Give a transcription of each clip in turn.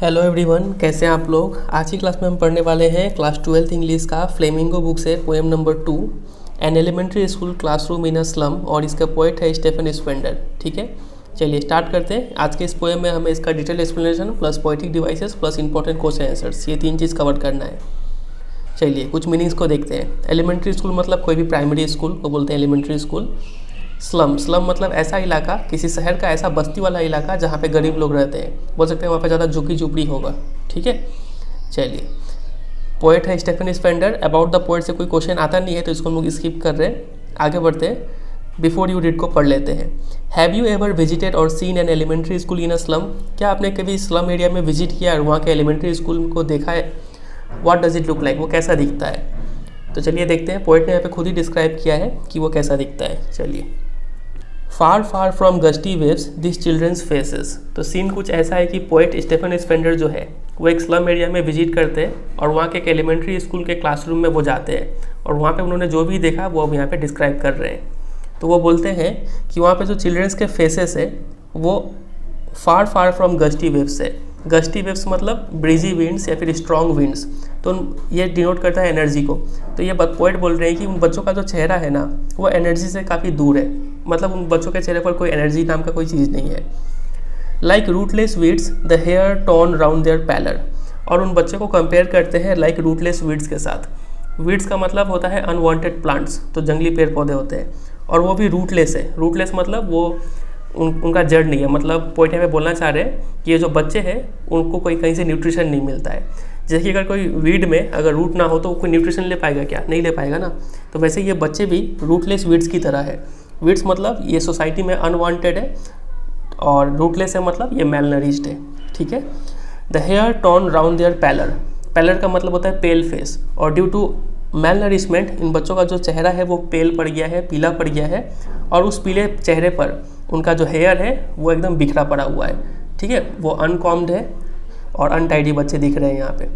Hello everyone, कैसे हैं आप लोग। आज की क्लास में हम पढ़ने वाले हैं क्लास 12th इंग्लिश का फ्लेमिंगो बुक से poem number 2 an elementary school classroom in a slum, और इसका पोएट है स्टेफन स्पेंडर। ठीक है, चलिए स्टार्ट करते हैं। आज के इस पोएम में हमें इसका detail explanation plus poetic devices plus important question answers, ये 3 चीज़ कवर करना है। चलिए कुछ मीनिंग्स को देखते हैं। एलिमेंट्री स्कूल मतलब कोई भी प्राइमरी स्कूल को बोलते हैं एलिमेंट्री स्कूल। स्लम मतलब ऐसा इलाका, किसी शहर का ऐसा बस्ती वाला इलाका जहाँ पे गरीब लोग रहते हैं, बोल सकते हैं वहाँ पे ज़्यादा झुग्गी झुपड़ी होगा। ठीक है, चलिए पोएट है Stephen Spender. About the poet से कोई क्वेश्चन आता नहीं है तो इसको हम लोग स्किप कर रहे हैं, आगे बढ़ते हैं। बिफोर यू रीड को पढ़ लेते हैं। Have you ever visited or seen an elementary school in a slum? क्या आपने कभी स्लम एरिया में विजिट किया और वहाँ के एलिमेंट्री स्कूल को देखा है? What does it look like, वो कैसा दिखता है? तो चलिए देखते हैं। पोएट ने यहाँ पे खुद ही डिस्क्राइब किया है कि वो कैसा दिखता है। चलिए, far far from gusty waves this children's faces. तो सीन कुछ ऐसा है कि पोएट स्टेफन स्पेंडर जो है वो एक स्लम एरिया में विजिट करते हैं और वहाँ के एक एलिमेंट्री स्कूल के क्लासरूम में वो जाते हैं और वहाँ पे उन्होंने जो भी देखा वो अब यहाँ पे डिस्क्राइब कर रहे हैं। तो वो बोलते हैं कि वहाँ पे जो चिल्ड्रंस के फेसेस है वो फार फार फ्रॉम गस्टी वेव्स है। गस्टी वेव्स मतलब ब्रीजी विंड्स या फिर स्ट्रॉन्ग विंड्स, तो ये डिनोट करता है एनर्जी को। तो ये पोएट बोल रहे हैं कि उन बच्चों का जो चेहरा है ना वो एनर्जी से काफ़ी दूर है, मतलब उन बच्चों के चेहरे पर कोई एनर्जी नाम का कोई चीज़ नहीं है। Like rootless weeds the hair torn round their pallor, और उन बच्चों को कंपेयर करते हैं लाइक रूटलेस वीड्स के साथ। वीड्स का मतलब होता है अनवांटेड प्लांट्स, तो जंगली पेड़ पौधे होते हैं, और वो भी रूटलेस है। रूटलेस मतलब वो उनका जड़ नहीं है। मतलब पोएट में बोलना चाह रहे हैं कि ये जो बच्चे हैं उनको कोई कहीं से न्यूट्रिशन नहीं मिलता है। जैसे कि अगर कोई वीड में अगर रूट ना हो तो कोई न्यूट्रिशन ले पाएगा क्या? नहीं ले पाएगा ना। तो वैसे ये बच्चे भी रूटलेस वीड्स की तरह है। वीड्स मतलब ये सोसाइटी में अनवांटेड है, और रूटलेस है मतलब ये मेलनरिश्ड है। ठीक है। The hair torn round their pallor, pallor का मतलब होता है पेल फेस, और ड्यू टू मेलनरिशमेंट इन बच्चों का जो चेहरा है वो पेल पड़ गया है, पीला पड़ गया है, और उस पीले चेहरे पर उनका जो हेयर है वो एकदम बिखरा पड़ा हुआ है। ठीक है, वो अनकॉम्ड है और अनटाइडी बच्चे दिख रहे हैं यहाँ पे।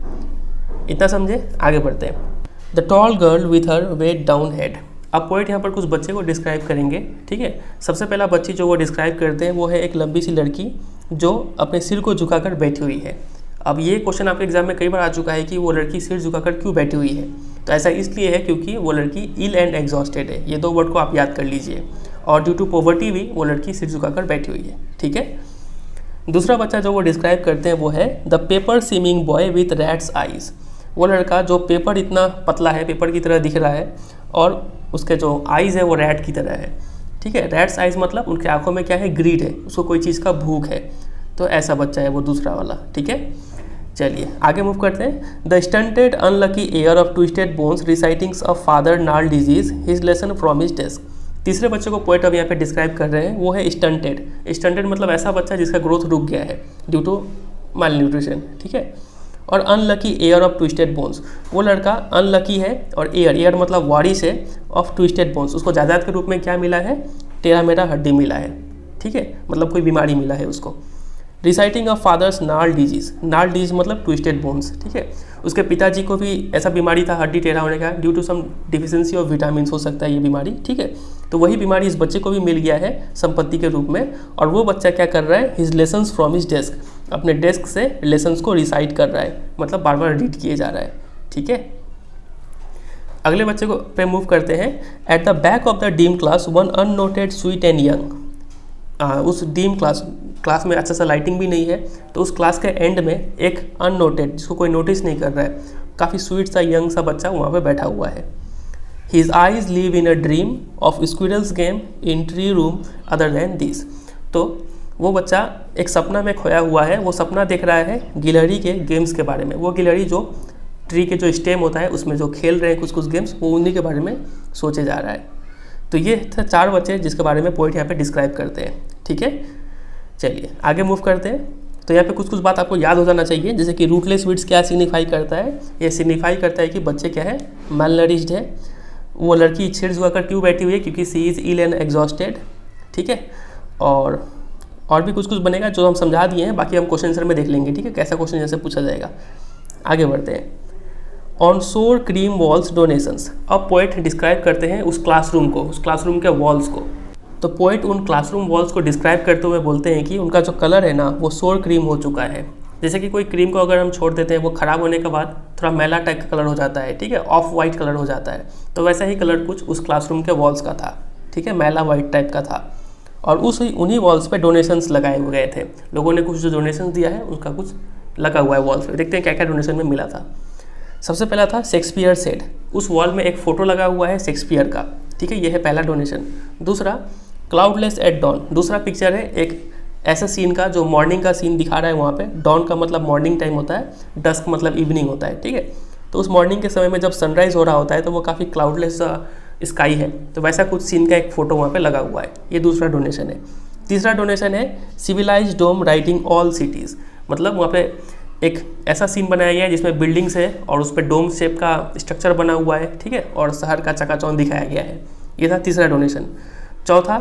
इतना समझे, आगे बढ़ते हैं। The tall girl with her weighed down head. अब पोएट यहाँ पर कुछ बच्चे को डिस्क्राइब करेंगे। ठीक है, सबसे पहला बच्ची जो वो डिस्क्राइब करते हैं वो है एक लंबी सी लड़की जो अपने सिर को झुकाकर बैठी हुई है। अब ये क्वेश्चन आपके एग्जाम में कई बार आ चुका है कि वो लड़की सिर झुकाकर क्यों बैठी हुई है। तो ऐसा इसलिए है क्योंकि वो लड़की इल एंड एग्जॉस्टेड है। ये 2 वर्ड को आप याद कर लीजिए। और ड्यू टू पॉवर्टी भी वो लड़की सिर झुकाकर बैठी हुई है। ठीक है। दूसरा बच्चा जो वो डिस्क्राइब करते हैं वो है the paper seeming boy with rat's eyes. वो लड़का जो पेपर इतना पतला है, पेपर की तरह दिख रहा है, और उसके जो आइज़ है वो रैट की तरह है। ठीक है, रैट्स आइज़ मतलब उनके आंखों में क्या है? ग्रीड है, उसको कोई चीज़ का भूख है। तो ऐसा बच्चा है वो दूसरा वाला। ठीक है, चलिए आगे मूव करते हैं। The stunted unlucky heir of twisted bones recitings of father gnarled disease his lesson from his desk. तीसरे बच्चे को पोएट अब यहाँ पे डिस्क्राइब कर रहे हैं, वो है स्टंटेड। स्टंटेड मतलब ऐसा बच्चा जिसका ग्रोथ रुक गया है ड्यू टू माल न्यूट्रिशन। ठीक है, और unlucky heir of twisted bones, वो लड़का अनलकी है, और एयर मतलब वारिस है ऑफ ट्विस्टेड बोन्स। उसको जायदाद के रूप में क्या मिला है? टेढ़ा मेढ़ा हड्डी मिला है। ठीक है, मतलब कोई बीमारी मिला है उसको। Reciting of fathers gnarled disease, नाल डिजीज मतलब ट्विस्टेड बोन्स। ठीक है, उसके पिताजी को भी ऐसा बीमारी था हड्डी टेढ़ा होने का, due to some deficiency of vitamin हो सकता है ये बीमारी। ठीक है, तो वही बीमारी इस बच्चे को भी मिल गया है संपत्ति के रूप में, और वो बच्चा क्या कर रहा है? His lessons from his desk, अपने डेस्क से लेसन्स को रिसाइट कर रहा है, मतलब बार बार रीड किए जा रहा है। ठीक है, अगले बच्चे को पे मूव करते हैं। At the back of the dim class one unnoted sweet and young. उस डीम क्लास में अच्छा सा लाइटिंग भी नहीं है, तो उस क्लास के एंड में एक अननोटेड, जिसको कोई नोटिस नहीं कर रहा है, काफ़ी स्वीट सा यंग सा बच्चा वहाँ पे बैठा हुआ है। His eyes live in a dream of squirrels game in tree room other than this. तो वो बच्चा एक सपना में खोया हुआ है, वो सपना देख रहा है गिलहरी के गेम्स के बारे में। वो गिलहरी जो ट्री के जो स्टेम होता है उसमें जो खेल रहे हैं कुछ कुछ गेम्स, वो उन्हीं के बारे में सोचे जा रहा है। तो ये थे 4 बच्चे जिसके बारे में पोएट यहाँ पे डिस्क्राइब करते हैं। ठीक है, चलिए आगे मूव करते हैं। तो यहाँ पे कुछ कुछ बात आपको याद हो जाना चाहिए, जैसे कि रूटलेस वीड्स क्या सिग्निफाई करता है? ये सिग्निफाई करता है कि बच्चे क्या है? मेलनरिश्ड है। वो लड़की सिर झुकाकर क्यों बैठी हुई है? क्योंकि सी इज़ इल एंड एग्जॉस्टेड। ठीक है, और भी कुछ कुछ बनेगा जो हम समझा दिए हैं, बाकी हम क्वेश्चन आंसर में देख लेंगे। ठीक है, कैसा क्वेश्चन जैसे पूछा जाएगा। आगे बढ़ते हैं। ऑन सोर क्रीम वॉल्स डोनेशंस। अब पोएट डिस्क्राइब करते हैं उस क्लासरूम को, उस क्लासरूम के वॉल्स को। तो पोएट उन क्लासरूम वॉल्स को डिस्क्राइब करते हुए बोलते हैं कि उनका जो कलर है ना वो सोर क्रीम हो चुका है। जैसे कि कोई क्रीम को अगर हम छोड़ देते हैं, वो ख़राब होने के बाद थोड़ा मैला टाइप का कलर हो जाता है, ठीक है, ऑफ वाइट कलर हो जाता है। तो वैसा ही कलर कुछ उस क्लासरूम के वॉल्स का था, ठीक है, मैला वाइट टाइप का था। और उन्हीं वॉल्स पे डोनेशंस लगाए हुए गए थे। लोगों ने कुछ जो डोनेशंस दिया है उसका कुछ लगा हुआ है वॉल्स पे। देखते हैं क्या क्या डोनेशन में मिला था। सबसे पहला था शेक्सपियर सेड। उस वॉल में एक फ़ोटो लगा हुआ है शेक्सपियर का, ठीक है, ये है पहला डोनेशन। दूसरा क्लाउडलेस एट डॉन, दूसरा पिक्चर है एक ऐसा सीन का जो मॉर्निंग का सीन दिखा रहा है वहाँ पे। डॉन का मतलब मॉर्निंग टाइम होता है, डस्क मतलब इवनिंग होता है, ठीक है। तो उस मॉर्निंग के समय में जब सनराइज़ हो रहा होता है तो वो काफ़ी क्लाउडलेस स्काई है, तो वैसा कुछ सीन का एक फ़ोटो वहाँ पे लगा हुआ है। ये दूसरा डोनेशन है। तीसरा डोनेशन है सिविलाइज्ड डोम राइटिंग ऑल सिटीज़। मतलब वहाँ पे एक ऐसा सीन बनाया गया है जिसमें बिल्डिंग्स है और उस पर डोम शेप का स्ट्रक्चर बना हुआ है, ठीक है, और शहर का चकाचौंध दिखाया गया है। ये था तीसरा डोनेशन। चौथा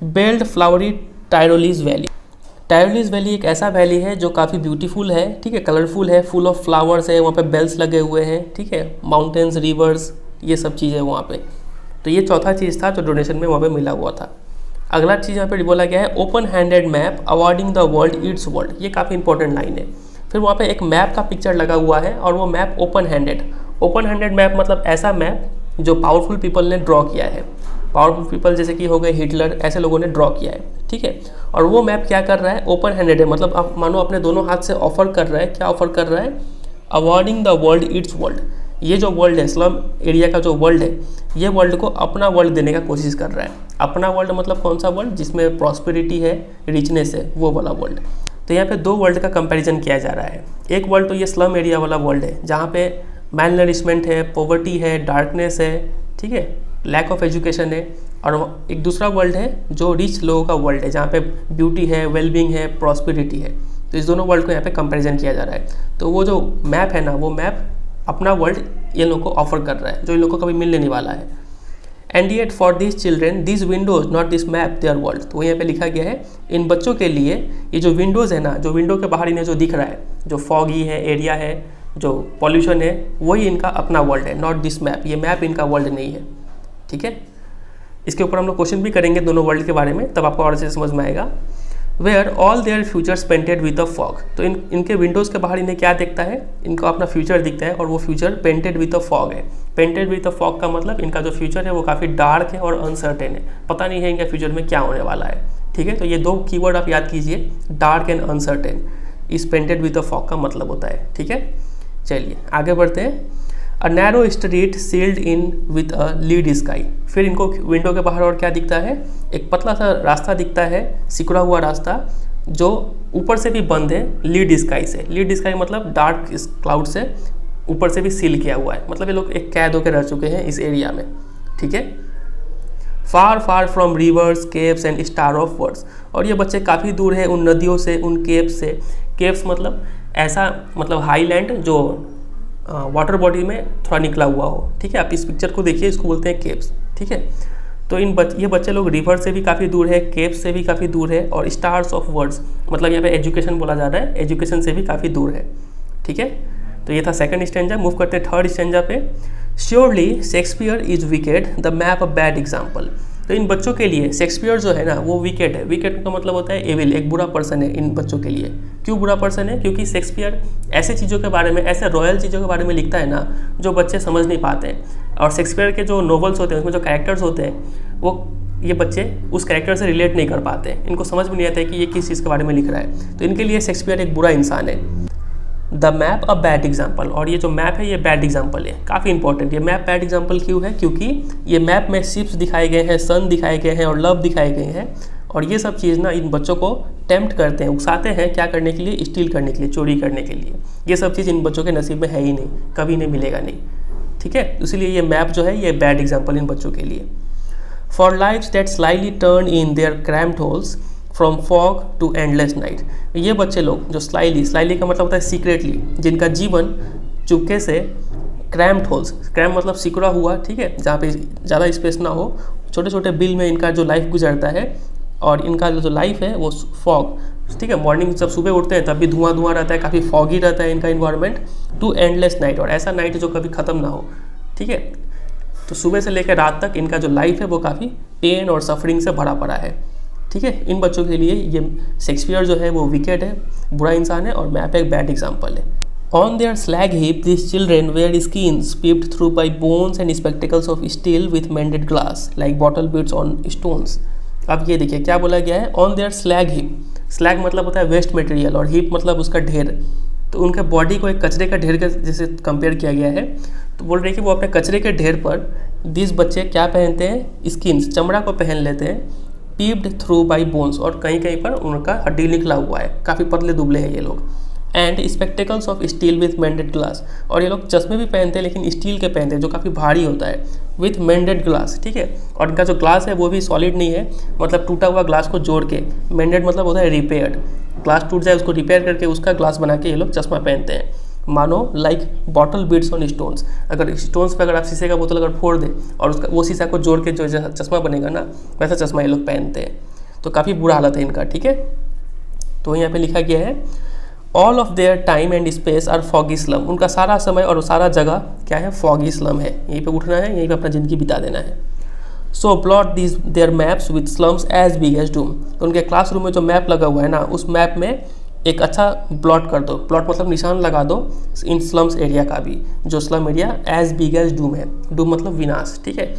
बेल्ड फ्लावरी टायरोलीज वैली। टायरोलीज वैली एक ऐसा वैली है जो काफ़ी ब्यूटीफुल है, ठीक है, कलरफुल है, फुल ऑफ फ्लावर्स है, वहाँ पे बेल्स लगे हुए हैं, ठीक है, माउंटेन्स, रिवर्स, ये सब चीज़ है वहाँ पे। तो ये चौथा चीज़ था जो डोनेशन में वहाँ पे मिला हुआ था। अगला चीज़ यहाँ पे बोला गया है open handed map awarding the world it's world. ये काफ़ी इंपॉर्टेंट लाइन है। फिर वहाँ पे एक मैप का पिक्चर लगा हुआ है और वो मैप ओपन हैंडेड मैप मतलब ऐसा मैप जो पावरफुल पीपल ने ड्रॉ किया है। पावरफुल पीपल जैसे कि हो गए हिटलर, ऐसे लोगों ने ड्रॉ किया है, ठीक है। और वो मैप क्या कर रहा है, ओपन हैंडेड है, मतलब आप मानो अपने दोनों हाथ से ऑफर कर रहा है। क्या ऑफर कर रहा है, awarding the world it's world. ये जो वर्ल्ड है, स्लम एरिया का जो वर्ल्ड है, ये वर्ल्ड को अपना वर्ल्ड देने का कोशिश कर रहा है। अपना वर्ल्ड मतलब कौन सा वर्ल्ड, जिसमें प्रॉस्पेरिटी है, रिचनेस है, वो वाला वर्ल्ड। तो यहाँ पे दो वर्ल्ड का कंपैरिजन किया जा रहा है। एक वर्ल्ड तो ये स्लम एरिया वाला वर्ल्ड है जहाँ पे मैल नरिशमेंट है, पॉवर्टी है, डार्कनेस है, ठीक है, लैक ऑफ एजुकेशन है। और एक दूसरा वर्ल्ड है जो रिच लोगों का वर्ल्ड है जहाँ पे ब्यूटी है, वेलबींग है, प्रॉस्पेरिटी है। तो इस दोनों वर्ल्ड को यहाँ पे कंपैरिजन किया जा रहा है। तो वो जो मैप है ना, वो मैप अपना वर्ल्ड ये लोगों को ऑफर कर रहा है जो इन लोगों को कभी मिलने नहीं वाला है। And yet for this children this Windows not this map there world. तो यहाँ पे लिखा गया है इन बच्चों के लिए ये जो विंडोज़ है ना, जो विंडो के बाहर इन्हें जो दिख रहा है, जो फॉगी है एरिया है, जो पॉल्यूशन है, वही इनका अपना वर्ल्ड है, नॉट दिस मैप। ये मैप इनका वर्ल्ड नहीं है, ठीक है। इसके ऊपर हम लोग क्वेश्चन भी करेंगे दोनों वर्ल्ड के बारे में, तब आपको और अच्छे से समझ में आएगा। Where all their futures painted with the fog. तो इनके विंडोज़ के बाहर इन्हें क्या दिखता है, इनको अपना फ्यूचर दिखता है और वो future painted with the fog है। पेंटेड विद द फॉग का मतलब इनका जो फ्यूचर है वो काफ़ी डार्क है और अनसर्टेन है, पता नहीं है इनके फ्यूचर में क्या होने वाला है, ठीक है। तो ये दो कीवर्ड आप याद कीजिए, डार्क एंड अनसर्टेन, इस पेंटेड विद द फॉग का मतलब होता है, ठीक है। चलिए आगे बढ़ते हैं। A narrow street sealed in with a lead sky. फिर इनको विंडो के बाहर और क्या दिखता है, एक पतला सा रास्ता दिखता है, सिकुड़ा हुआ रास्ता जो ऊपर से भी बंद है लीड स्काई से। लीड स्काई मतलब डार्क क्लाउड से ऊपर से भी सील किया हुआ है, मतलब ये लोग एक कैद होकर रह चुके हैं इस एरिया में, ठीक है। Far far from rivers, caves and stars of words. और ये बच्चे काफ़ी दूर है उन नदियों से, उन केव्स से। केव्स मतलब ऐसा मतलब हाईलैंड जो वाटर बॉडी में थोड़ा निकला हुआ हो, ठीक है। आप इस पिक्चर को देखिए, इसको बोलते हैं केव्स, ठीक है। तो ये बच्चे लोग रिवर से भी काफ़ी दूर है, केव्स से भी काफ़ी दूर है, और स्टार्स ऑफ वर्ड्स मतलब यहाँ पे एजुकेशन बोला जा रहा है, एजुकेशन से भी काफ़ी दूर है, ठीक है। तो ये था सेकंड स्टैंजा। मूव करते हैं थर्ड स्टैंजा पे। Surely Shakespeare is wicked, the map a bad example. तो इन बच्चों के लिए शेक्सपियर जो है ना वो विकेड है। विकेड का मतलब होता है एविल, एक बुरा पर्सन है इन बच्चों के लिए। क्यों बुरा पर्सन है, क्योंकि शेक्सपियर ऐसे चीज़ों के बारे में, ऐसे रॉयल चीज़ों के बारे में लिखता है ना जो बच्चे समझ नहीं पाते हैं। और शेक्सपियर के जो नॉवेल्स होते हैं उसमें जो कैरेक्टर्स होते हैं वो ये बच्चे उस कैरेक्टर से रिलेट नहीं कर पाते हैं, इनको समझ में नहीं आता है कि ये किस चीज़ के बारे में लिख रहा है। तो इनके लिए शेक्सपियर एक बुरा इंसान है। The map a bad example. और ये जो मैप है ये बैड एग्जाम्पल है, काफ़ी इंपॉर्टेंट। ये मैप बैड एग्जाम्पल क्यों है, क्योंकि ये मैप में शिप्स दिखाए गए हैं, सन दिखाए गए हैं और लव दिखाए गए हैं। और ये सब चीज़ ना इन बच्चों को टेम्प्ट करते हैं, उकसाते हैं क्या करने के लिए, स्टील करने के लिए, चोरी करने के लिए। ये सब चीज़ इन बच्चों के नसीब में है ही नहीं, कभी नहीं मिलेगा नहीं, ठीक है। इसलिए ये मैप जो है ये बैड एग्जाम्पल इन बच्चों के लिए। For lives that slightly turn in their cramped holes from fog to endless night. ये बच्चे लोग जो स्लाइली का मतलब होता है सीक्रेटली, जिनका जीवन चुपके से क्रैम्प्ड होल्स, क्रैम्प मतलब सिकुड़ा हुआ, ठीक है, जहाँ पे ज़्यादा स्पेस ना हो, छोटे छोटे बिल में इनका जो लाइफ गुजरता है। और इनका जो लाइफ है वो फॉग, ठीक है, मॉर्निंग जब सुबह उठते हैं तब भी धुआं धुआं रहता है, काफ़ी फॉगी रहता है इनका इन्वायरमेंट, टू एंडलेस नाइट, और ऐसा नाइट जो कभी ख़त्म ना हो, ठीक है। तो सुबह से लेकर रात तक इनका जो लाइफ है वो काफ़ी पेन और सफरिंग से भरा पड़ा है, ठीक है। इन बच्चों के लिए ये शेक्सपियर जो है वो विकेड है, बुरा इंसान है, और मैप एक बैड एग्जाम्पल है। On their slag heap, these children wear skins peeped through by bones and spectacles of steel with mended glass, like bottle beads on stones. अब ये देखिए क्या बोला गया है, on their slag heap. slag मतलब होता है वेस्ट मटेरियल और heap मतलब उसका ढेर। तो उनके बॉडी को एक कचरे का ढेर के जैसे कंपेयर किया गया है। तो बोल रहे हैं कि वो अपने कचरे के ढेर पर दिस बच्चे क्या पहनते हैं, स्किन्स, चमड़ा को पहन लेते हैं, पीप्ड थ्रू बाई बोन्स, और कहीं कहीं पर उनका हड्डी निकला हुआ है, काफ़ी पतले दुबले हैं ये लोग। And spectacles of steel with मेंडेड glass, और ये लोग चश्मे भी पहनते हैं लेकिन स्टील के पहनते हैं जो काफ़ी भारी होता है, विथ मेंडेड ग्लास, ठीक है। और इनका जो ग्लास है वो भी सॉलिड नहीं है, मतलब टूटा हुआ ग्लास को जोड़ के, मेंडेड मतलब होता है रिपेयर्ड, ग्लास टूट जाए उसको रिपेयर करके उसका ग्लास बना के ये लोग चश्मा पहनते हैं। मानो like bottle beads on stones, अगर स्टोन्स पे अगर आप शीशे का बोतल अगर फोड़ दें और उसका वो शीशा को जोड़ के जो चश्मा बनेगा ना, वैसा चश्मा ये लोग पहनते हैं। तो काफ़ी बुरा हालत है इनका, ठीक है। तो यहाँ पे लिखा गया है all of their time and space are foggy slum, उनका सारा समय और सारा जगह क्या है, फॉगी स्लम है, यहीं पे उठना है, यहीं पे अपना ज़िंदगी बिता देना है। So plot this their maps with slums as big as doom, तो उनके क्लासरूम में जो मैप लगा हुआ है ना, उस मैप में एक अच्छा प्लॉट कर दो, प्लॉट मतलब निशान लगा दो इन स्लम्स एरिया का भी, जो slum area as big as doom है, डूम मतलब विनाश, ठीक है,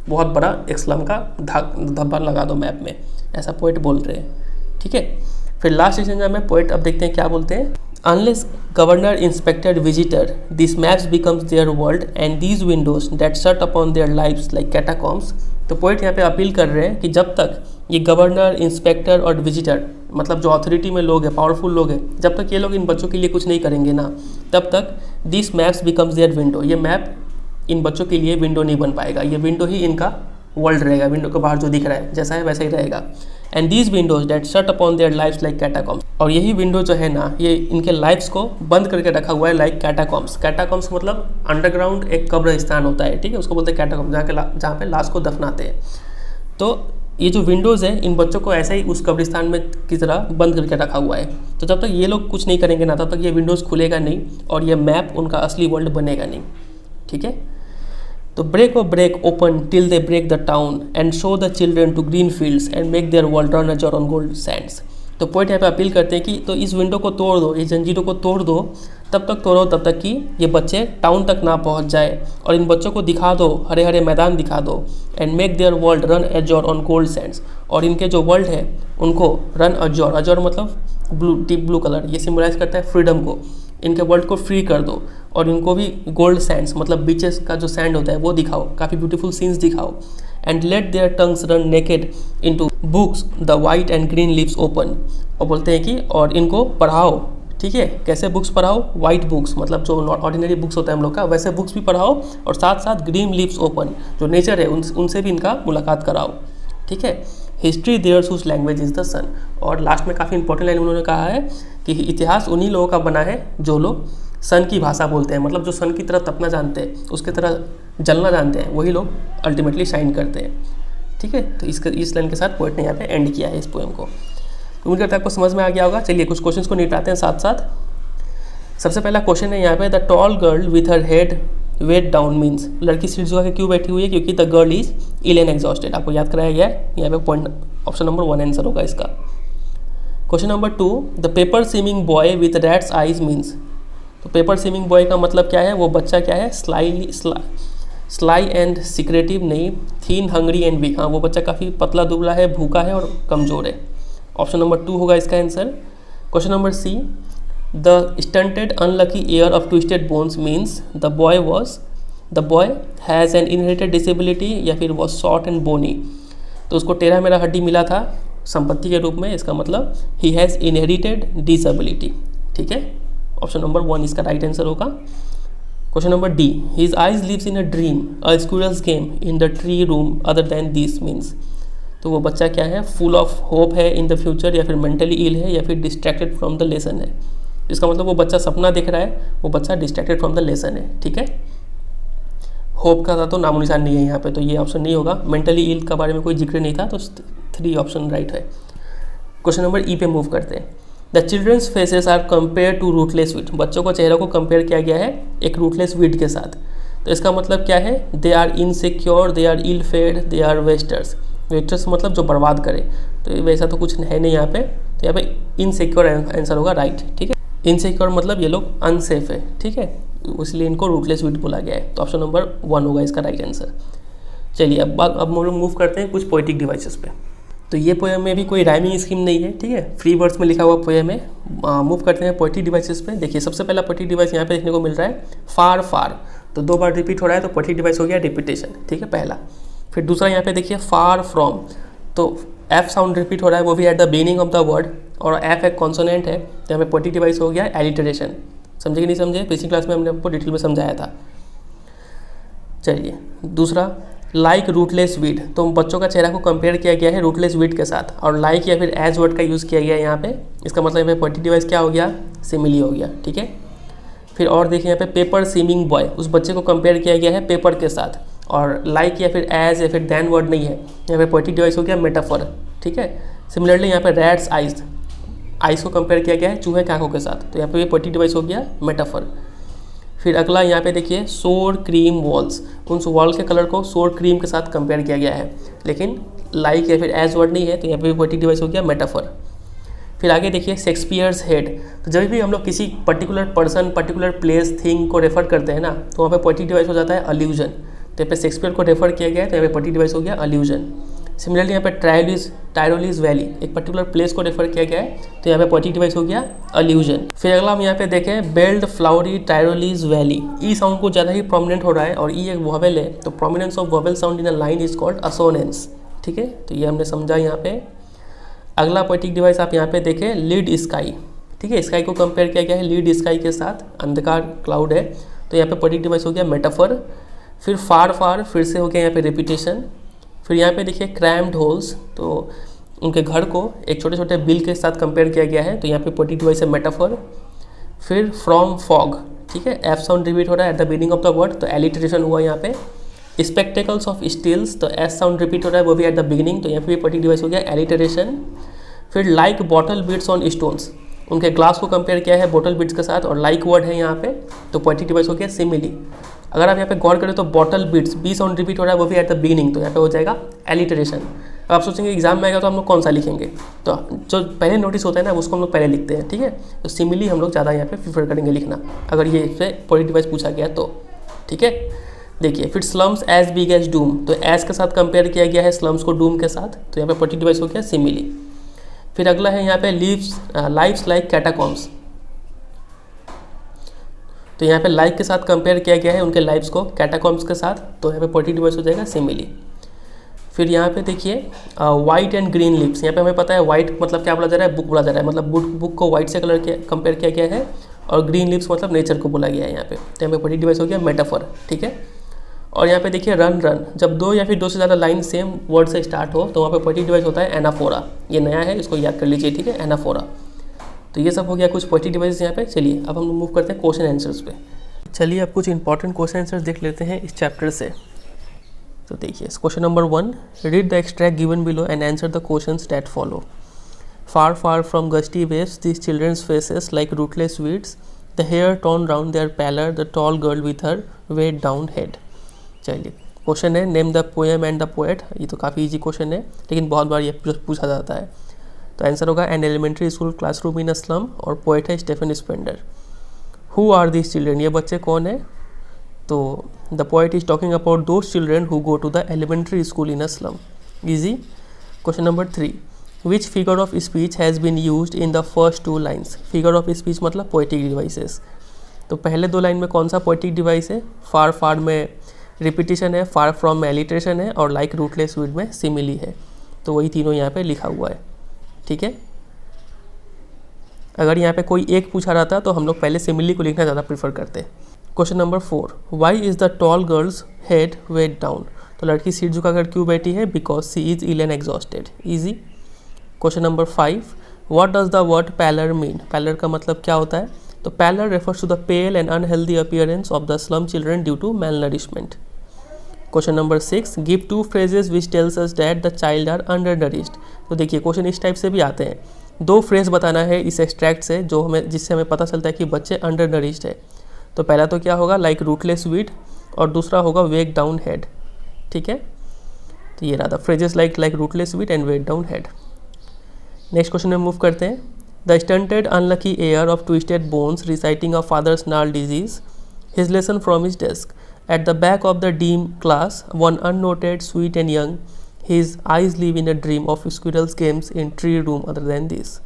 बहुत बड़ा एक स्लम का धब्बा लगा दो मैप में, ऐसा पोइट बोल रहे हैं, ठीक है। फिर लास्ट सेक्शन में पोइट अब देखते हैं क्या बोलते हैं। Unless governor inspected visitor this maps becomes there world and these Windows that shut upon their lives like catacombs, तो पोइट यहाँ पे अपील कर रहे हैं कि जब तक ये गवर्नर, इंस्पेक्टर और विजिटर, मतलब जो अथॉरिटी में लोग हैं, पावरफुल लोग हैं, जब तक ये लोग इन बच्चों के लिए कुछ नहीं करेंगे ना, तब तक this maps becomes their window, ये मैप इन बच्चों के लिए विंडो नहीं बन पाएगा, ये विंडो ही इनका वर्ल्ड रहेगा, विंडो के बाहर जो दिख रहा है जैसा है वैसा ही रहेगा। And these windows that shut upon their lives like catacombs, और यही विंडो जो है ना, ये इनके लाइफ्स को बंद करके रखा हुआ है लाइक कैटाकॉम्स। कैटाकॉम्स मतलब अंडरग्राउंड एक कब्रिस्तान होता है, ठीक है, उसको बोलते हैं कैटाकॉम्स, जहाँ पे लाश को दफनाते हैं। तो ये जो विंडोज़ है इन बच्चों को ऐसे ही उस कब्रिस्तान में की तरह बंद करके रखा हुआ है। तो जब तक ये लोग कुछ नहीं करेंगे ना, तब तक ये विंडोज़ खुलेगा नहीं और ये मैप उनका असली वर्ल्ड बनेगा नहीं, ठीक है। तो break open till they break the town and show the children to green fields and make their world run as on gold sands। तो पॉइंट यहाँ पे अपील करते हैं कि तो इस विंडो को तोड़ दो, इस जंजीरों को तोड़ दो, तब तक तोड़ो तब तक कि ये बच्चे टाउन तक ना पहुँच जाए, और इन बच्चों को दिखा दो, हरे हरे मैदान दिखा दो, and make their world run एजोर on gold Sands, और इनके जो वर्ल्ड है उनको रन अजोर, अजोर मतलब ब्लू, डीप ब्लू कलर, ये सिम्बलाइज करता है फ्रीडम को, इनके वर्ल्ड को फ्री कर दो, और इनको भी गोल्ड सैंड्स मतलब बीचेस का जो सैंड होता है वो दिखाओ, काफ़ी ब्यूटीफुल सीन्स दिखाओ। And let their tongues run naked into books the white and green leaves open, और बोलते हैं कि और इनको पढ़ाओ, ठीक है, कैसे बुक्स पढ़ाओ, वाइट बुक्स मतलब जो ऑर्डिनरी बुक्स होता है हम लोग का, वैसे बुक्स भी पढ़ाओ, और साथ साथ ग्रीन लीव्स ओपन जो नेचर है उनसे भी इनका मुलाकात कराओ, ठीक है। History theirs whose language is the sun, और लास्ट में काफ़ी इंपॉर्टेंट लाइन उन्होंने कहा है कि इतिहास उन्हीं लोगों का बना है जो लोग सन की भाषा बोलते हैं, मतलब जो सन की तरह तपना जानते हैं, उसकी तरह जलना जानते हैं, वही लोग अल्टीमेटली शाइन करते हैं, ठीक है। तो इस लाइन के साथ पोएट ने यहाँ पे एंड किया है इस पोएम को। उम्मीद करता है आपको समझ में आ गया होगा। चलिए कुछ क्वेश्चंस को निपटाते हैं साथ साथ। सबसे पहला क्वेश्चन है यहाँ पे, the tall girl with her head weighed down means, लड़की सीट झुका के क्यों बैठी हुई है, क्योंकि the girl is ill and exhausted, आपको याद कराया गया है, यहाँ पे पॉइंट ऑप्शन नंबर 1 आंसर होगा इसका। Question number 2, the paper seeming boy with rat's eyes means, तो पेपर सीमिंग बॉय का मतलब क्या है, वो बच्चा क्या है, स्लाई एंड सिक्रेटिव नहीं, थीन, हंग्री एंड वीक, हाँ वो बच्चा काफ़ी पतला दुबला है, भूखा है और कमज़ोर है। ऑप्शन नंबर 2 होगा इसका answer. Question number C, the stunted unlucky heir of twisted bones means, the boy has an inherited disability, या फिर वॉज शॉर्ट एंड बोनी, तो उसको टेढ़ा मेढ़ा हड्डी मिला था संपत्ति के रूप में, इसका मतलब ही हैज़ इनहेरिटेड डिसेबिलिटी, ठीक है। ऑप्शन नंबर 1 इसका राइट आंसर होगा। Question number D, his eyes lives in a dream, a squirrel's game in the tree room other than this means, तो वो बच्चा क्या है, फुल ऑफ होप है इन द फ्यूचर, या फिर मेंटली इल है, या फिर डिस्ट्रैक्टेड फ्रॉम द लेसन है। इसका मतलब वो बच्चा सपना देख रहा है, वो बच्चा डिस्ट्रैक्टेड फ्रॉम द लेसन है, ठीक है। होप का था तो नामो निशान नहीं है यहाँ पे, तो ये ऑप्शन नहीं होगा। मेंटली इल का बारे में कोई जिक्र नहीं था, तो 3 ऑप्शन राइट है। क्वेश्चन नंबर ई पे मूव करते हैं। The children's faces are compare to rootless weed, बच्चों को चेहरों को कंपेयर किया गया है एक रूटलेस वीट के साथ, तो इसका मतलब क्या है, they are insecure, they are ill fed, they are wasters. Wasters मतलब जो बर्बाद करे, तो वैसा तो कुछ है नहीं यहाँ पे, तो यहाँ पे इनसिक्योर आंसर होगा राइट। ठीक है, इनसिक्योर मतलब ये लोग अनसेफ है। ठीक है, इसलिए इनको रूटलेस वीड बोला गया है। तो ऑप्शन नंबर 1 होगा इसका राइट आंसर। चलिए अब हम लोग मूव करते हैं कुछ पोएटिक डिवाइसेस पे। तो ये पोएम में भी कोई राइमिंग स्कीम नहीं है। ठीक है, फ्री वर्ड्स में लिखा हुआ पोएम है। मूव करते हैं पोएटिक डिवाइसेस पे। देखिए सबसे पहला पोएटिक डिवाइस यहाँ पे देखने को मिल रहा है फार फार, तो 2 बार रिपीट हो रहा है, तो पोएटिक डिवाइस हो गया रिपीटेशन। ठीक है, पहला। फिर दूसरा यहाँ पे देखिए फार फ्रॉम, तो एफ साउंड रिपीट हो रहा है, वो भी at the beginning of the word, और एफ एक कॉन्सोनेंट है, तो यहाँ पे पोएटिक डिवाइस हो गया एलिटरेशन। समझे कि नहीं समझे? पिछली क्लास में हमने आपको डिटेल में समझाया था। चलिए दूसरा लाइक रूटलेस वीड, तो बच्चों का चेहरा को कंपेयर किया गया है रूटलेस वीड के साथ, और लाइक या फिर एज वर्ड का यूज़ किया गया है यहाँ पे। इसका मतलब यहाँ पे पोएटिक डिवाइस क्या हो गया? सिमिली हो गया। ठीक है, फिर और देखिए यहाँ पे पेपर सीमिंग बॉय, उस बच्चे को कंपेयर किया गया है पेपर के साथ, और लाइक या फिर एज या फिर दैन वर्ड नहीं है, यहाँ पे पोएटिक डिवाइस हो गया मेटाफर। ठीक है, सिमिलरली यहाँ पे रैट्स आइज, आइस को कंपेयर किया गया है चूहे की आंखों के साथ, तो यहाँ पे पोएटिक डिवाइस हो गया मेटाफर। फिर अगला यहाँ पे देखिए सोर क्रीम वॉल्स, उन वॉल के कलर को सोर क्रीम के साथ कंपेयर किया गया है, लेकिन लाइक या फिर एज वर्ड नहीं है, तो यहाँ पे पोएटिक डिवाइस हो गया मेटाफर। फिर आगे देखिए शेक्सपियर्स हेड, तो जब भी हम लोग किसी particular person, particular place, thing को रेफर करते हैं ना, तो वहाँ पे पोएटिक डिवाइस हो जाता है अल्यूजन। तो यहाँ पे शेक्सपियर को रेफर किया गया है, तो यहाँ पे पोएटिक डिवाइस हो गया अल्यूजन। सिमिलरली यहाँ पे टायरोलिस वैली, एक पर्टिकुलर प्लेस को रेफर किया गया है, तो यहाँ पे पोएटिक डिवाइस हो गया अल्यूजन। फिर अगला हम यहाँ पे देखें बेल्ड फ्लावरी टायरोलिस वैली, ई साउंड को ज़्यादा ही प्रोमिनेंट हो रहा है, और ई एक वोवेल है, तो prominence of vowel sound in a line is called assonance. ठीक है, तो ये हमने समझा यहाँ पे। अगला पोएटिक डिवाइस आप यहाँ पे देखें लीड स्काई। ठीक है, स्काई को कंपेयर किया गया है लीड स्काई के साथ, अंधकार क्लाउड है, तो यहाँ पे पोएटिक डिवाइस हो गया मेटाफर। फिर फार फार फिर से हो गया यहाँ पे रिपीटेशन। फिर यहाँ पे देखिए क्रैम्ड होल्स, तो उनके घर को एक छोटे छोटे बिल के साथ कंपेयर किया गया है, तो यहाँ पे पोएटिक डिवाइस है मेटाफर। फिर फ्रॉम फॉग, ठीक है, एफ साउंड रिपीट हो रहा है at the beginning of the word, तो एलिटरेशन हुआ यहाँ पे। स्पेक्टेकल्स ऑफ स्टील्स, तो एस साउंड रिपीट हो रहा है, वो भी एट द बिगिनिंग, तो यहाँ पे भी पोएटिक डिवाइस हो गया एलिटरेशन। फिर like bottle bits on stones, उनके ग्लास को कंपेयर किया है बॉटल बीट्स के साथ, और लाइक वर्ड है यहाँ पे, तो पोएटिक डिवाइस हो गया सिमिली। अगर आप यहाँ पे गौर करें तो bottle bits, B sound repeat हो रहा है, वो भी एट द बिगिनिंग, तो यहाँ पे हो जाएगा एलिटरेशन। अब आप सोचेंगे एग्जाम में आएगा तो हम लोग कौन सा लिखेंगे, तो जो पहले नोटिस होता है ना उसको हम लोग पहले लिखते हैं। ठीक है, तो सिमिली हम लोग ज़्यादा यहाँ पे प्रीफर करेंगे लिखना, अगर ये इससे पोएटिक डिवाइस पूछा गया तो। ठीक है, देखिए फिर slums as big as doom, तो एज के साथ कंपेयर किया गया है स्लम्स को डूम के साथ, तो यहाँ पे पोएटिक डिवाइस हो गया सिमिली। फिर अगला है यहाँ पे लाइव्स लाइक कैटाकॉम्स, तो यहाँ पे लाइक के साथ कंपेयर किया गया है उनके लाइव्स को कैटाकॉम्स के साथ, तो यहाँ पे पोएटिक डिवाइस हो जाएगा सिमिली। फिर यहाँ पे देखिए वाइट एंड ग्रीन लिप्स, यहाँ पे हमें पता है वाइट मतलब क्या बोला जा रहा है? बुक बोला जा रहा है, मतलब बुक को वाइट से कलर के कंपेयर किया गया है, और ग्रीन लिप्स मतलब नेचर को बोला गया है यहाँ पे, तो यहाँ पे पोएटिक डिवाइस हो गया मेटाफर। ठीक है, और यहाँ पे देखिए रन रन, जब 2 या फिर 2 से ज़्यादा लाइन सेम वर्ड से स्टार्ट हो तो वहाँ पे पोएटिक डिवाइस होता है एनाफोरा। ये नया है, इसको याद कर लीजिए। ठीक है, एनाफोरा। तो ये सब हो गया कुछ पोएटिक डिवाइस यहाँ पे। चलिए अब हम मूव करते हैं क्वेश्चन आंसर्स पे। चलिए अब कुछ इंपॉर्टेंट क्वेश्चन आंसर्स देख लेते हैं इस चैप्टर से। तो देखिए question number 1, read the extract given below and answer the questions that follow. Far far from gusty waves these children's faces like rootless weeds, the hair torn round their pallor, the tall girl with her weighed down head. चलिए question है name the poem and the poet. ये तो काफ़ी easy question है, लेकिन बहुत बार ये पूछा जाता है। तो आंसर होगा an elementary school classroom in a slum, और पोएट है Stephen Spender. Who are this children, ये बच्चे कौन है? तो the poet is talking about those children who go to the elementary school in a slum. Easy. Question number 3, which figure of speech has been used in the first 2 lines. Figure of speech मतलब poetic devices. तो पहले 2 line में कौन सा poetic device है? Far फार में repetition है, far from में एलिट्रेशन है, और लाइक रूटलेस वीड में सिमिली है। तो वही तीनों यहाँ पे लिखा हुआ है। ठीक है, अगर यहाँ पे कोई एक पूछा रहता तो हम लोग पहले सिमिली को लिखना ज़्यादा प्रीफर करते। Question number 4, why is the tall girl's head weighed down. तो लड़की सीट झुकाकर क्यों बैठी है? Because she is ill and exhausted. Easy. Question number 5, what does the word pallor mean. Pallor का मतलब क्या होता है? तो pallor refers to the pale and unhealthy appearance of the slum children due to malnourishment। Question number 6, give 2 phrases which tells us that the child are undernourished। तो देखिए question इस type से भी आते हैं। 2 फ्रेज बताना है इस एक्सट्रैक्ट से जिससे हमें पता चलता है कि बच्चे अंडर नरिश्ड है। तो पहला तो क्या होगा? लाइक रूटलेस वीड, और दूसरा होगा वेक डाउन हेड। ठीक है, तो ये रहा था phrases like rootless weed and weighed down head. Next question में मूव करते हैं। The stunted unlucky heir of twisted bones reciting a father's gnarled disease his lesson from his desk at the back of the dim class one unnoted sweet and young his eyes live in a dream of squirrels games in tree room other than this.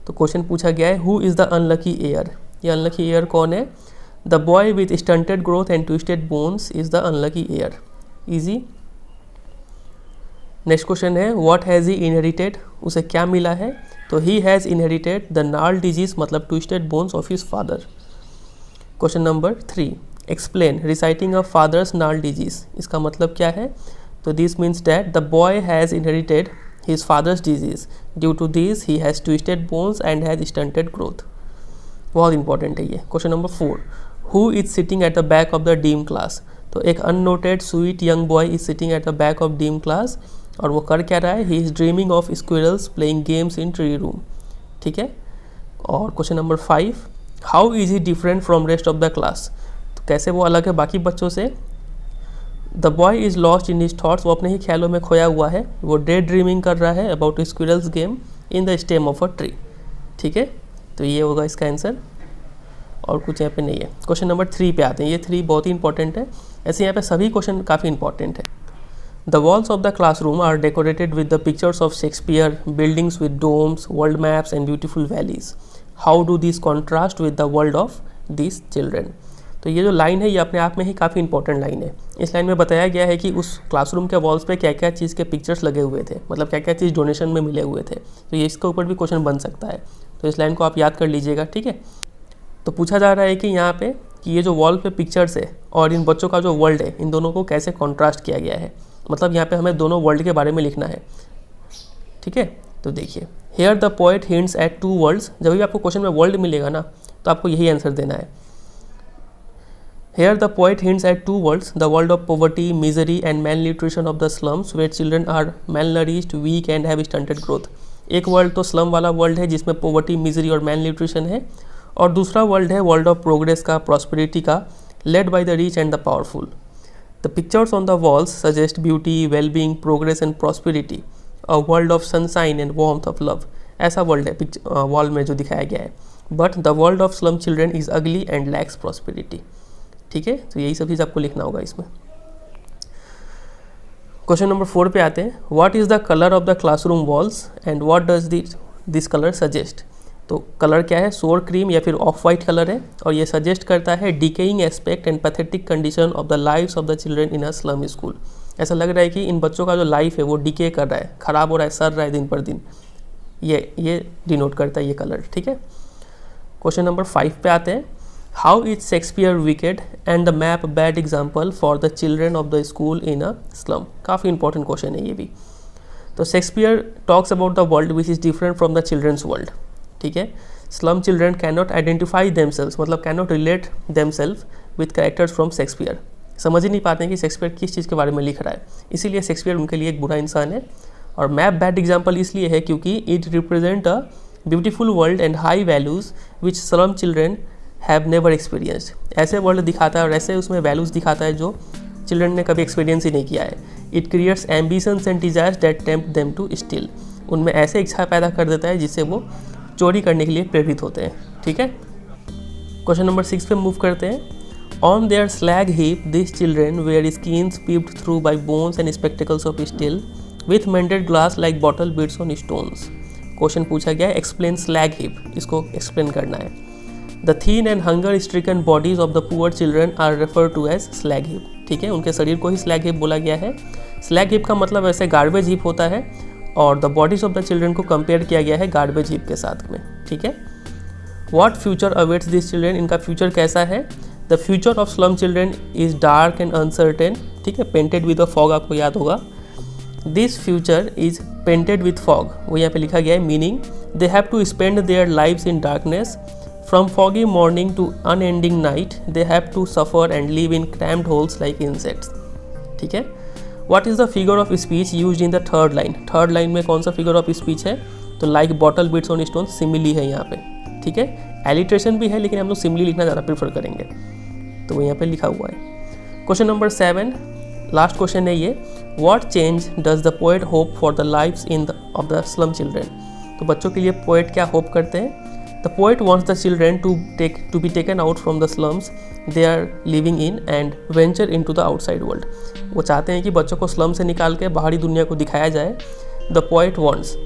तो question पूछा गया है who is the unlucky heir. ये unlucky heir कौन है? The boy with stunted growth and twisted bones is the unlucky heir. Easy. Next question है what has he inherited, उसे क्या मिला है? तो he has inherited the gnarled disease मतलब twisted bones of his father. Question number 3 explain reciting a father's gnarled disease, इसका मतलब क्या है? तो this means that the boy has inherited his father's disease. Due to this, he has twisted bones and has stunted growth. बहुत important है ये। Question number 4 who is sitting at the back of the dim class? तो एक unnoted sweet young boy is sitting at the back of dim class और वो कर क्या रहा है? He is dreaming of squirrels playing games in tree room. ठीक है। और question number 5 how is he different from rest of the class? तो कैसे वो अलग है बाकी बच्चों से? The boy is lost in his thoughts, वो अपने ही ख्यालों में खोया हुआ है, वो डे ड्रीमिंग कर रहा है about squirrels game in the stem of a tree. ठीक है, तो ये होगा इसका आंसर और कुछ यहाँ पे नहीं है। क्वेश्चन नंबर 3 पे आते हैं। ये 3 बहुत ही इंपॉर्टेंट है, ऐसे यहाँ पे सभी क्वेश्चन काफ़ी इंपॉर्टेंट है। The walls of the classroom are decorated with the pictures of Shakespeare, buildings with domes, world maps and beautiful valleys. How do this contrast with the world of this children? तो ये जो line है ये अपने आप में ही काफ़ी important line है। इस लाइन में बताया गया है कि उस क्लासरूम के वॉल्स पे क्या क्या चीज़ के पिक्चर्स लगे हुए थे, मतलब क्या क्या चीज़ डोनेशन में मिले हुए थे। तो ये इसके ऊपर भी क्वेश्चन बन सकता है, तो इस लाइन को आप याद कर लीजिएगा। ठीक है, तो पूछा जा रहा है कि यहाँ पे कि ये जो वॉल पे पिक्चर्स है और इन बच्चों का जो वर्ल्ड है, इन दोनों को कैसे कॉन्ट्रास्ट किया गया है, मतलब यहाँ पे हमें दोनों वर्ल्ड के बारे में लिखना है। ठीक है, तो देखिए here the poet hints at 2 worlds. जब भी आपको क्वेश्चन में वर्ल्ड मिलेगा ना तो आपको यही आंसर देना है। Here the poet hints at 2 worlds, the world of poverty, misery and malnutrition of the slums where children are malnourished, weak and have stunted growth. एक वर्ल्ड तो स्लम वाला वर्ल्ड है जिसमें पोवर्टी, मिजरी और मैल nutrition है, और दूसरा world है वर्ल्ड ऑफ प्रोग्रेस का, प्रॉस्पेरिटी का, led by the rich and the powerful. The pictures on the walls suggest beauty, wellbeing, progress and prosperity, a world of sunshine and warmth of love. ऐसा world है wall में जो दिखाया गया है। But the world of slum children is ugly and lacks prosperity. ठीक है, तो यही सब चीज़ आपको लिखना होगा इसमें। क्वेश्चन नंबर 4 पे आते हैं। What is the colour of the classroom walls and what does this colour suggest? तो कलर क्या है? सोर क्रीम या फिर ऑफ वाइट कलर है, और ये सजेस्ट करता है decaying aspect and pathetic condition of the lives of the children in a slum school. ऐसा लग रहा है कि इन बच्चों का जो लाइफ है वो डिके कर रहा है, ख़राब हो रहा है, सड़ रहा है दिन पर दिन। ये डिनोट करता है ये कलर। ठीक है, क्वेश्चन नंबर 5 पे आते हैं। How is Shakespeare wicked and the map bad example for the children of the school in a slum? काफ़ी इंपॉर्टेंट क्वेश्चन है ये भी। तो Shakespeare talks about the world which is different from the children's world. ठीक है, slum children can not identify themselves, मतलब can not relate themself with characters from Shakespeare. समझ ही नहीं पाते हैं कि शेक्सपियर किस चीज़ के बारे में लिख रहा है, इसीलिए शेक्सपियर उनके लिए एक बुरा इंसान है। और मैप बैड एग्जाम्पल इसलिए है क्योंकि it represent a beautiful world and high values which slum children have never experienced. ऐसे वर्ल्ड दिखाता है और ऐसे उसमें वैल्यूज़ दिखाता है जो चिल्ड्रन ने कभी एक्सपीरियंस ही नहीं किया है। It creates ambitions and desires that tempt them to steal. उनमें ऐसे इच्छा पैदा कर देता है जिससे वो चोरी करने के लिए प्रेरित होते हैं। ठीक है, क्वेश्चन नंबर 6 पे मूव करते हैं। On their slag heap this children wear skins peeped through by bones and spectacles of steel with mended glass like bottle bits on stones. Question पूछा गया है एक्सप्लेन स्लैग हीप, इसको explain करना है। The thin and hunger stricken bodies of the poor children are refer to as slag heap. ठीक है, उनके शरीर को ही स्लैग हीप बोला गया है। स्लैग हीप का मतलब वैसे गार्बेज हीप होता है, और the bodies of the children को कंपेयर किया गया है गार्बेज हीप के साथ में। ठीक है, what future awaits this children? इनका फ्यूचर कैसा है? The future of slum children is dark and uncertain. ठीक है, पेंटेड विद अ फॉग, आपको याद होगा। This future is painted with fog, वो यहाँ पे लिखा गया है। Meaning they have to spend their lives in darkness from foggy morning to unending night. They have to suffer and live in crammed holes like insects. ठीक है, what is the figure of speech used in the third line? Third line में कौन सा figure of speech है? तो like bottle bits on stone, simile है यहाँ पे। ठीक है, एलिट्रेशन भी है लेकिन हम लोग सिमिली लिखना ज़्यादा प्रेफर करेंगे, तो वो यहाँ पे लिखा हुआ है। क्वेश्चन नंबर 7, लास्ट क्वेश्चन है ये। What change does the poet hope for the lives in of the slum children? तो बच्चों के लिए पोएट क्या होप करते हैं? The poet wants the children to be taken out from the slums they are living in and venture into the outside world. वो चाहते हैं कि बच्चों को स्लम से निकाल के बाहरी दुनिया को दिखाया जाए। द पोएट वॉन्ट्स,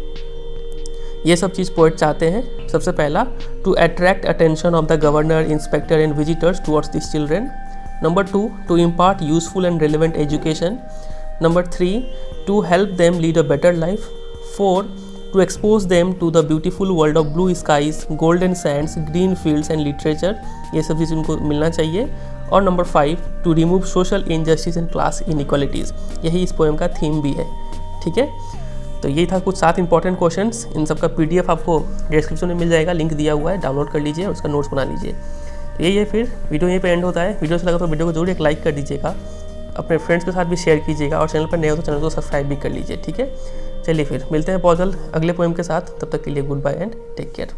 ये सब चीज़ पोएट चाहते हैं। सबसे पहला, to attract attention of the governor, inspector and visitors towards this children. Number 2, to impart useful and relevant education. Number 3, to help them lead a better life. 4, to expose them to the beautiful world of blue skies, golden sands, green fields and literature। ये सब चीज़ उनको मिलना चाहिए। और number 5, to remove social injustice and class inequalities। यही इस poem का theme भी है। ठीक है, तो यही था कुछ 7 इंपॉर्टेंट क्वेश्चंस। इन सब का PDF आपको डिस्क्रिप्शन में मिल जाएगा, लिंक दिया हुआ है, डाउनलोड कर लीजिए, उसका नोट्स बना लीजिए। तो यही है, फिर वीडियो यहीं पे एंड होता है। वीडियो से लगा तो वीडियो को जरूर एक लाइक कर दीजिएगा, अपने फ्रेंड्स के साथ भी शेयर कीजिएगा, और चैनल पर नए हो तो चैनल को सब्सक्राइब भी कर लीजिए। ठीक है, चलिए फिर मिलते हैं बहुत जल्द अगले पोएम के साथ। तब तक के लिए goodbye and take care.